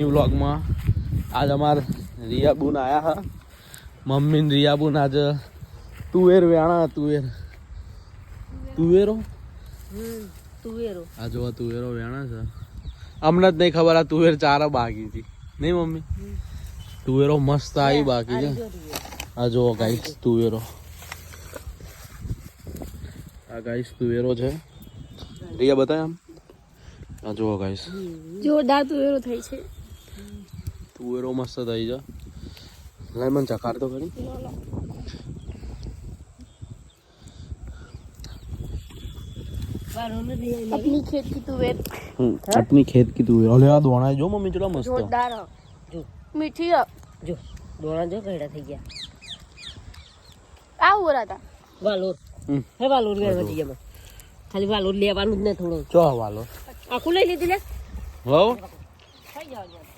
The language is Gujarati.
વ્લોગમાં આજ અમાર રિયાબુન આયા હા મમ્મી ને રિયાબુન આજ તુવેર વેણા તુવેરો આ જો તુવેરો વેણા છે અમને જ નહીં ખબર આ તુવેર ચાર બાકી હતી નહીં મમ્મી તુવેરો મસ્ત આવી બાકી છે આ જો ગાઈસ તુવેરો આ ગાઈસ તુવેરો છે રિયા બતાય આમ આ જો ગાઈસ જોરદાર તુવેરો થઈ છે તુવેરો મસ્ત થઈ છે લાઈ મને ચખાડ તો કરી अपनी खेत की तुवेर अपनी खेत की तुवेर अरे आ दोना जो मम्मी चला मस्त जोरदार जो मीठी जो दोना जो कड़ा થઈ ગયા આ हो रहा था વાલોર હે વાલોર લેવા જઈએ ખાલી વાલોર લેવાનું જ ને થોડું ચો વાલો આખું લઈ લીધી લે હો થઈ જાવ